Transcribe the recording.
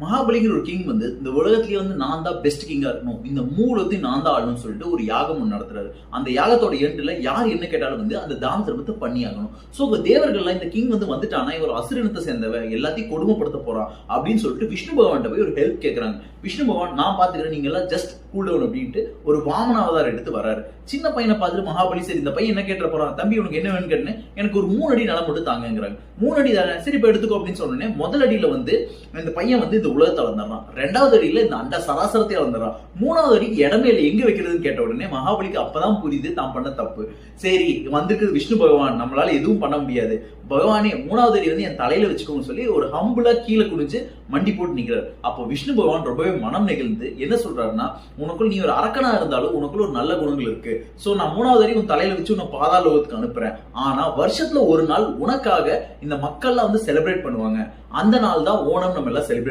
மகாபலிங்கிற ஒரு கிங் வந்து இந்த உலகத்திலேயே வந்து நான் தான் பெஸ்ட் கிங்கா இருக்கணும், இந்த மூலத்தையும் நான் தான் ஆடணும்னு சொல்லிட்டு ஒரு யாகம் ஒன்று நடத்துறாரு. அந்த யாகத்தோட எண்டுல யார் என்ன கேட்டாலும் வந்து அந்த தான தர்மத்தை பண்ணி ஆகணும். சோ தேவர்கள்லாம் இந்த கிங் வந்து வந்துட்டானா இவர் அசுரனத்தை சேர்ந்தவன், எல்லாத்தையும் கொடுமைப்படுத்த போறான் அப்படின்னு சொல்லிட்டு விஷ்ணு பகவான் போய் ஒரு ஹெல்ப் கேட்கறாங்க. விஷ்ணு பகவான் நான் பாத்துக்கிறேன், நீங்க எல்லாம் ஜஸ்ட் கூல் டவுன் அப்படின்ட்டு ஒரு வாமன அவதாரம் எடுத்து வராரு. சின்ன பையனை பார்த்துட்டு மகாபலி சரி இந்த பையன் என்ன கேட்ட போறான், தம்பி உனக்கு என்ன வேணும்னு கேட்டேன், எனக்கு ஒரு 3 அடி நிலம் மட்டும் தாங்கிறாங்க. 3 அடி தானே, சரி இப்ப எடுத்துக்கோ அப்படின்னு சொன்னேன். முதல் அடியில வந்து இந்த பையன் வந்து இந்த உலகத்தை வளர்ந்துறான், 2வது அடியில இந்த அண்ட சராசரத்தை வளர்ந்துறான், 3வது அடிக்கு இடமே இல்லை எங்க வைக்கிறதுன்னு கேட்ட உடனே மகாபலிக்கு அப்பதான் புரியுது தான் பண்ண தப்பு. சரி வந்திருக்குது விஷ்ணு பகவான், நம்மளால எதுவும் பண்ண முடியாது, பகவானே 3வது அடி வந்து என் தலையில வச்சுக்கோன்னு சொல்லி ஒரு ஹம்புலா கீழே குனிஞ்சு மண்டி போட்டு நிக்கிறார். அப்போ விஷ்ணு பகவான் ரொம்பவே மனம் நெகிழ்ந்து என்ன சொல்றாருன்னா, உனக்குள்ள நீ ஒரு அரக்கனா இருந்தாலும் உனக்குள்ள ஒரு நல்ல குணங்கள் இருக்கு. சோ நான் 3வது அடி உன் தலையில வச்சு உன்னை பாதாள லோகத்துக்கு அனுப்புறேன். ஆனா வருஷத்துல ஒரு நாள் உனக்காக இந்த மக்கள்லாம் வந்து செலிப்ரேட் பண்ணுவாங்க, அந்த நாள் தான் ஓணம் நம்ம எல்லாம் செலிப்ரேட்